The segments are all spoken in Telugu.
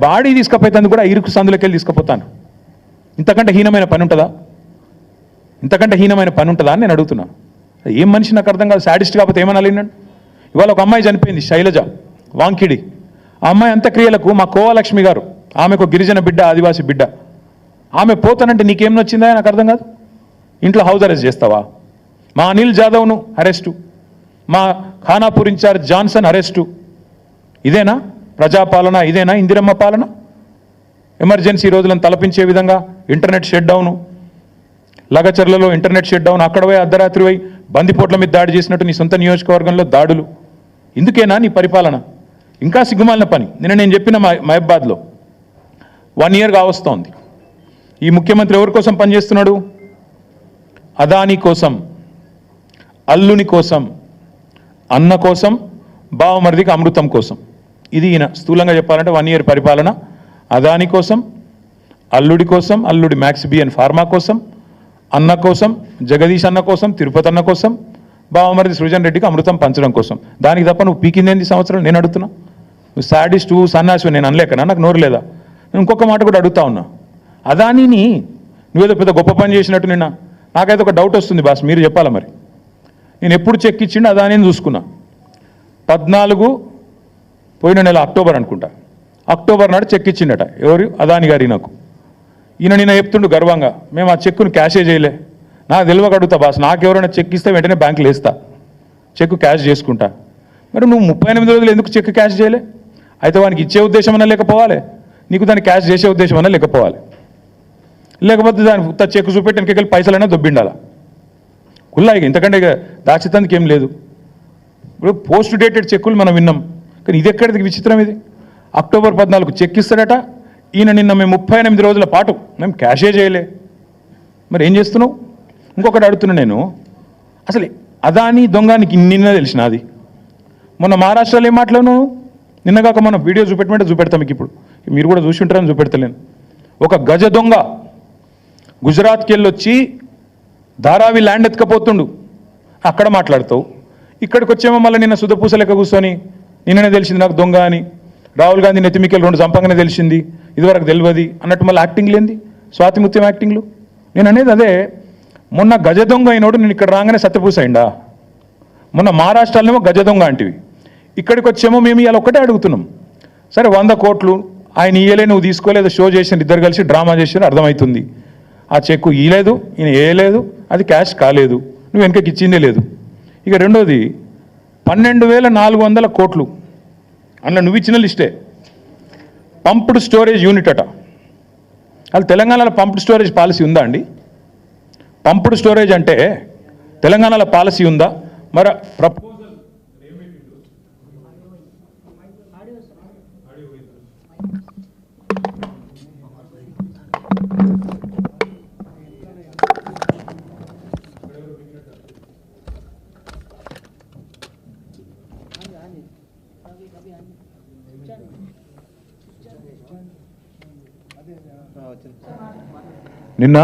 బాడీ తీసుకుపోతాను కూడా ఇరుకు సందులకెళ్ళి తీసుకుపోతాను. ఇంతకంటే హీనమైన పని ఉంటుందా? ఇంతకంటే హీనమైన పని ఉంటుందా అని నేను అడుగుతున్నా. ఏం మనిషి నాకు అర్థం కాదు. శాడిస్ట్ కాకపోతే ఏమనాలి నన్ను? ఇవాళ ఒక అమ్మాయి చనిపోయింది, శైలజ వాంకిడి. ఆ అమ్మాయి అంత్యక్రియలకు మా కోవలక్ష్మి గారు, ఆమెకు గిరిజన బిడ్డ, ఆదివాసి బిడ్డ, ఆమె పోతానంటే నీకేం నచ్చిందా నాకు అర్థం కాదు. ఇంట్లో హౌస్ అరెస్ట్ చేస్తావా? మా అనిల్ జాదవ్ను అరెస్టు, మా ఖానాపూర్ ఇన్ఛార్జ్ జాన్సన్ అరెస్టు. ఇదేనా ప్రజాపాలన? ఇదేనా ఇందిరమ్మ పాలన? ఎమర్జెన్సీ రోజులను తలపించే విధంగా ఇంటర్నెట్ షట్ డౌను, లగచర్లలో ఇంటర్నెట్ షట్ డౌన్, అక్కడ పోయి అర్ధరాత్రి పోయి బందిపోట్ల మీద దాడి చేసినట్టు నీ సొంత నియోజకవర్గంలో దాడులు. ఇందుకేనా నీ పరిపాలన? ఇంకా సిగ్గుమాలిన పని. నేను చెప్పిన మహబాద్లో 1 year కావస్తోంది. ఈ ముఖ్యమంత్రి ఎవరి కోసం పనిచేస్తున్నాడు? అదానీ కోసం, అల్లుని కోసం, అన్న కోసం, బావమరిదికి అమృతం కోసం. ఇది ఈయన స్థూలంగా చెప్పాలంటే 1 year పరిపాలన. అదానీ కోసం, అల్లుడి కోసం, అల్లుడి మ్యాక్స్ బి అండ్ ఫార్మా కోసం, అన్న కోసం, జగదీష్ అన్న కోసం, తిరుపతి అన్న కోసం, బావమరిది సృజన్ రెడ్డికి అమృతం పంచడం కోసం. దానికి తప్ప నువ్వు పీకిందేంది సంవత్సరం? నేను అడుగుతున్నా. నువ్వు సాడిస్టు సన్నాసి నేను అనలేకనా? నాకు నోరు లేదా? నేను ఇంకొక మాట కూడా అడుగుతా ఉన్నా. అదానీని నువ్వేదో పెద్ద గొప్ప పని చేసినట్టు నిన్న నాకైతే ఒక డౌట్ వస్తుంది బాస్, మీరు చెప్పాలా మరి. నేను ఎప్పుడు చెక్ ఇచ్చిండు అదానీని చూసుకున్నా. 14 పోయిన నెల అక్టోబర్ అనుకుంటా, అక్టోబర్ నాడు చెక్ ఇచ్చిండట. ఎవరు? అదాని గారి. నాకు ఈయన నిన్న చెప్తుండు గర్వంగా, మేము ఆ చెక్కును క్యాషే చేయలే. నాకు తెలియక అడుగుతా బాస్, నాకెవరైనా చెక్ ఇస్తే వెంటనే బ్యాంకులో వేస్తా, చెక్కు క్యాష్ చేసుకుంటా. మరి నువ్వు 38 రోజులు ఎందుకు చెక్ క్యాష్ చేయలే? అయితే వానికి ఇచ్చే ఉద్దేశం అన్నా లేకపోవాలి, నీకు దాన్ని క్యాష్ చేసే ఉద్దేశం అన్నా లేకపోవాలి. లేకపోతే దాని చెక్కు చూపెట్టి వెనకెళ్ళి పైసలైనా దొబ్బిండాలా కుల్లా. ఇక ఇంతకంటే ఇక దాచితందుకు ఏం లేదు. ఇప్పుడు పోస్ట్ డేటెడ్ చెక్కులు మనం విన్నాం, కానీ ఇది ఎక్కడిది విచిత్రం? ఇది అక్టోబర్ 14 చెక్ ఇస్తాడట. ఈయన నిన్న మేము 38 రోజుల పాటు మేము క్యాషే చేయలే. మరి ఏం చేస్తున్నావు? ఇంకొకటి అడుగుతున్నా నేను, అసలు అదాని దొంగనికి నిన్న తెలిసిన అది మొన్న మహారాష్ట్రలో ఏం మాట్లాడినావు? నిన్నగాక మనం వీడియో చూపెట్టమంటే చూపెడతాం. మీకు ఇప్పుడు మీరు కూడా చూసి ఉంటారని చూపెడతలేను. ఒక గజ దొంగ గుజరాత్కి వెళ్ళి వచ్చి ధారావి ల్యాండ్ ఎత్తుకపోతుండు, అక్కడ మాట్లాడతావు. ఇక్కడికి వచ్చేమో మళ్ళీ నిన్న సుధపూస లెక్క కూర్చొని నిన్ననే తెలిసింది నాకు దొంగ అని, రాహుల్ గాంధీ నెత్తిమికెళ్ళి 2 చంపంగానే తెలిసింది, ఇదివరకు తెలియదు అన్నట్టు మళ్ళీ యాక్టింగ్ లేంది, స్వాతి ముత్యం యాక్టింగ్లు. నేను అనేది అదే, మొన్న గజ దొంగ అయినోడు నేను ఇక్కడ రాగానే సత్యపూస అయిందా? మొన్న మహారాష్ట్రలోనేమో గజ దొంగ అంటివి, ఇక్కడికి వచ్చేమో మేము ఇవాళ ఒక్కటే అడుగుతున్నాం. సరే 100 కోట్లు ఆయన ఇయ్యలే, నువ్వు తీసుకోలేదు, షో చేసిన ఇద్దరు కలిసి డ్రామా చేసారు, అర్థమవుతుంది. ఆ చెక్కు ఇయ్యలేదు, ఈయన వేయలేదు, అది క్యాష్ కాలేదు, నువ్వు వెనకకి ఇచ్చిందే లేదు. ఇక రెండోది 12,400 కోట్లు అందులో నువ్వు ఇచ్చిన లిస్టే. పంప్డ్ స్టోరేజ్ యూనిట్ అట. అది తెలంగాణలో పంప్డ్ స్టోరేజ్ పాలసీ ఉందా అండి? పంప్డ్ స్టోరేజ్ అంటే తెలంగాణలో పాలసీ ఉందా? మరి ప్రపోజల్ నిన్న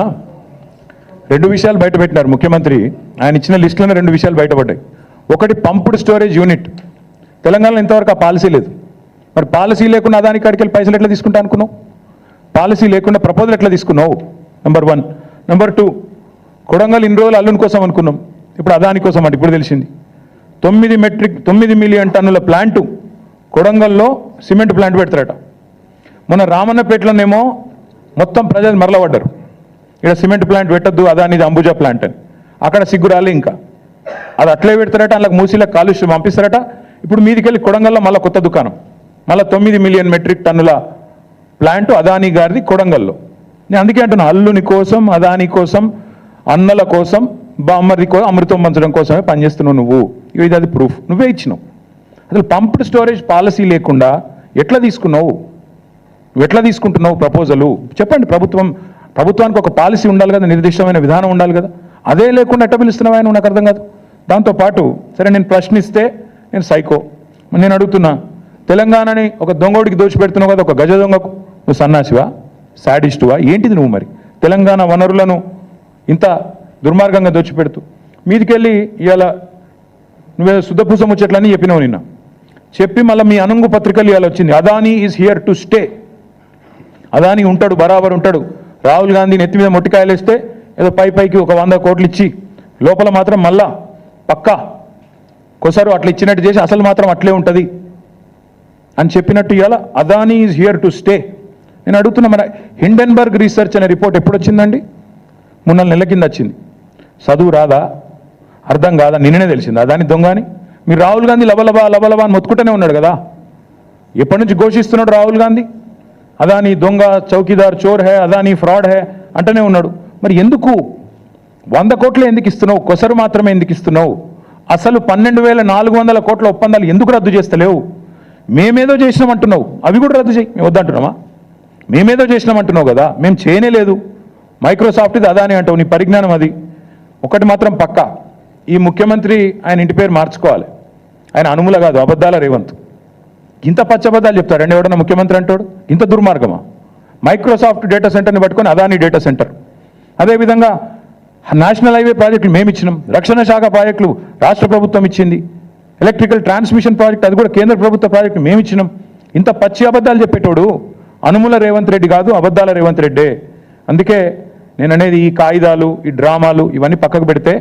2 విషయాలు బయటపెట్టినారు ముఖ్యమంత్రి. ఆయన ఇచ్చిన లిస్టులోనే 2 విషయాలు బయటపడ్డాయి. ఒకటి పంప్డ్ స్టోరేజ్ యూనిట్. తెలంగాణలో ఇంతవరకు ఆ పాలసీ లేదు. మరి పాలసీ లేకుండా అదాని కాడికి వెళ్ళి పైసలు ఎట్లా తీసుకుంటా అనుకున్నావు? పాలసీ లేకుండా ప్రపోజల్ ఎట్లా తీసుకున్నావు? నెంబర్ 1. నెంబర్ 2, కొడంగల్ ఇన్ని రోజులు అల్లుని కోసం అనుకున్నాం, ఇప్పుడు అదాని కోసం అంటే ఇప్పుడు తెలిసింది. 9 మిలియన్ టన్నుల ప్లాంటు కొడంగల్లో సిమెంట్ ప్లాంట్ పెడతారట. మొన్న రామన్నపేటలోనేమో మొత్తం ప్రజలు మరలబడ్డారు, ఇక్కడ సిమెంట్ ప్లాంట్ పెట్టద్దు, అదానిది అంబుజా ప్లాంట్ అని. అక్కడ సిగ్గురాలి, ఇంకా అది అట్లే పెడతారట, అందులో మూసీలకు కాలుష్యం పంపిస్తారట. ఇప్పుడు మీదికెళ్ళి కొడంగల్లో మళ్ళీ కొత్త దుకాణం, మళ్ళీ 9 మిలియన్ మెట్రిక్ టన్నుల ప్లాంటు అదాని గారిది కొడంగల్లో. నేను అందుకే అంటున్నా, అల్లుని కోసం, అదాని కోసం, అన్నల కోసం, బామ్మది కోసం అమృతం పంచడం కోసమే పనిచేస్తున్నావు నువ్వు. ఇది అది ప్రూఫ్ నువ్వే ఇచ్చినావు. అసలు పంప్డ్ స్టోరేజ్ పాలసీ లేకుండా ఎట్లా తీసుకున్నావు? నువ్వు ఎట్లా తీసుకుంటున్నావు ప్రపోజలు? చెప్పండి. ప్రభుత్వానికి ఒక పాలసీ ఉండాలి కదా, నిర్దిష్టమైన విధానం ఉండాలి కదా. అదే లేకుండా ఎట్లా పిలుస్తున్నావు ఆయన? నాకు అర్థం కాదు. దాంతోపాటు సరే నేను ప్రశ్నిస్తే నేను సైకో, నేను అడుగుతున్నా, తెలంగాణని ఒక దొంగోడికి దోచిపెడుతున్నావు కదా, ఒక గజ దొంగకు నువ్వు సన్నాసివా, శాడిస్టువా, ఏంటిది నువ్వు? మరి తెలంగాణ వనరులను ఇంత దుర్మార్గంగా దోచిపెడుతూ మీదికెళ్ళి ఇవాళ నువ్వేదో శుద్ధపూస ముచ్చట్లని చెప్పినావు నిన్న. చెప్పి మళ్ళీ మీ అనుంగు పత్రికలు ఇవాళ వచ్చింది, Adani is here to stay Adani ఉంటాడు, బరాబర్ ఉంటాడు. రాహుల్ గాంధీ నెత్తి మీద మొట్టికాయలు వేస్తే ఏదో పైకి ఒక 100 కోట్లు ఇచ్చి లోపల మాత్రం మళ్ళా పక్కా కొసరు అట్లా ఇచ్చినట్టు చేసి అసలు మాత్రం అట్లే ఉంటుంది అని చెప్పినట్టు ఇవాళ Adani is here to stay. నేను అడుగుతున్నా, మన హిండెన్బర్గ్ రీసెర్చ్ అనే రిపోర్ట్ ఎప్పుడు వచ్చిందండి? 3-4 నెలల కింద వచ్చింది. చదువు రాదా, అర్థం కాదా? నిన్ననే తెలిసింది అదాని దొంగ అని. మీరు రాహుల్ గాంధీ లబలబా అని మొత్తుకుంటూనే ఉన్నాడు కదా. ఎప్పటి నుంచి ఘోషిస్తున్నాడు రాహుల్ గాంధీ? అదాని దొంగ, చౌకీదార్ చోర్ హే, అదాని ఫ్రాడ్ హే అంటూనే ఉన్నాడు. మరి ఎందుకు 100 కోట్లు ఎందుకు ఇస్తున్నావు? కొసరు మాత్రమే ఎందుకు ఇస్తున్నావు? అసలు 12,400 కోట్ల ఒప్పందాలు ఎందుకు రద్దు చేస్తలేవు? మేమేదో చేసినామంటున్నావు, అవి కూడా రద్దు చేయి. మేము వద్దంటున్నామా? మేమేదో చేసినామంటున్నావు కదా, మేము చేయనే లేదు. మైక్రోసాఫ్ట్ ఇది అదాని అంటావు, నీ పరిజ్ఞానం అది. ఒకటి మాత్రం పక్కా, ఈ ముఖ్యమంత్రి ఆయన ఇంటి పేరు మార్చుకోవాలి. ఆయన అనుముల కాదు, అబద్ధాల రేవంత్. ఇంత పచ్చబద్దాలు చెప్తాడండి ఎవడన్నా ముఖ్యమంత్రి అంటాడు? ఇంత దుర్మార్గమా? మైక్రోసాఫ్ట్ డేటా సెంటర్ని పట్టుకొని అదాని డేటా సెంటర్. అదేవిధంగా నేషనల్ హైవే ప్రాజెక్టులు మేము ఇచ్చినాం, రక్షణ శాఖ ప్రాజెక్టులు రాష్ట్ర ప్రభుత్వం ఇచ్చింది, ఎలక్ట్రికల్ ట్రాన్స్మిషన్ ప్రాజెక్ట్ అది కూడా కేంద్ర ప్రభుత్వ ప్రాజెక్టు మేము ఇచ్చినాం. ఇంత పచ్చి అబద్ధాలు చెప్పేటోడు అనుముల రేవంత్ రెడ్డి కాదు, అబద్ధాల రేవంత్ రెడ్డే. అందుకే నేను అనేది, ఈ కాయిదాలు, ఈ డ్రామాలు ఇవన్నీ పక్కకు పెడితే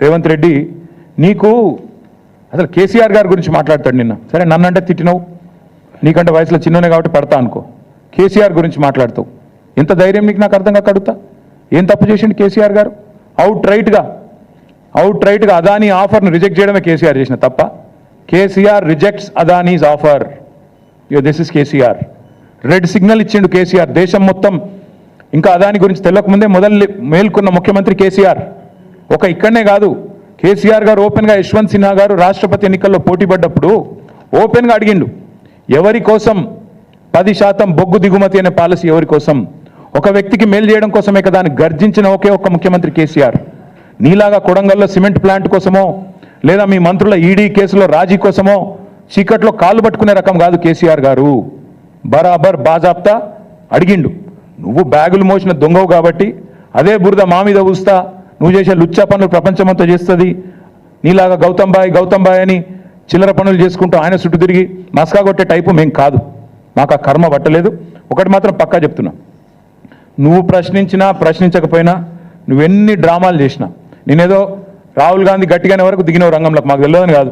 రేవంత్ రెడ్డి నీకు అసలు కేసీఆర్ గారి గురించి మాట్లాడతాడు. నిన్న సరే నన్నంటే తిట్టినావు, నీకంటే వయసులో చిన్ననే కాబట్టి పడతా అనుకో. కేసీఆర్ గురించి మాట్లాడుతావు, ఎంత ధైర్యం నీకు? నాకు అర్థం కాక అడుగుతా, ఏం తప్పు చేసిండు కేసీఆర్ గారు? అవుట్ రైట్గా అదానీ ఆఫర్ను రిజెక్ట్ చేయడమే కేసీఆర్ చేసిన తప్ప. KCR rejects Adanis offer. This is KCR. Red signal ఇచ్చిండు కేసీఆర్. దేశం మొత్తం ఇంకా అదాని గురించి తెలియకముందే మేల్కొన్న ముఖ్యమంత్రి కేసీఆర్. ఇక్కడనే కాదు, కేసీఆర్ గారు ఓపెన్గా యశ్వంత్ సిన్హా గారు రాష్ట్రపతి ఎన్నికల్లో పోటీ పడ్డప్పుడు ఓపెన్గా అడిగిండు, ఎవరి కోసం 10% బొగ్గు దిగుమతి అనే పాలసీ ఎవరి కోసం? ఒక వ్యక్తికి మేలు చేయడం కోసమే కదా అని గర్జించిన ఒకే ఒక్క ముఖ్యమంత్రి కేసీఆర్. నీలాగా కొడంగల్లో సిమెంట్ ప్లాంట్ కోసమో లేదా మీ మంత్రుల ఈడీ కేసులో రాజీ కోసమో చీకట్లో కాళ్ళు పట్టుకునే రకం కాదు కేసీఆర్ గారు. బరాబర్ బాజాప్తా అడిగిండు. నువ్వు బ్యాగులు మోసిన దొంగవు కాబట్టి అదే బురద మా మీద ఊస్తా, నువ్వు చేసే లుచ్చా పనులు ప్రపంచమంతా చేస్తుంది. నీలాగా గౌతమ్ బాయ్ అని చిల్లర పనులు చేసుకుంటూ ఆయన చుట్టూ తిరిగి మస్కా కొట్టే టైపు మేం కాదు, మాకు ఆ కర్మ పట్టలేదు. ఒకటి మాత్రం పక్కా చెప్తున్నా, నువ్వు ప్రశ్నించినా ప్రశ్నించకపోయినా, నువ్వెన్ని డ్రామాలు చేసినా, నేనేదో రాహుల్ గాంధీ గట్టిగానే వరకు దిగినవు రంగంలోకి, మాకు తెలియదని కాదు.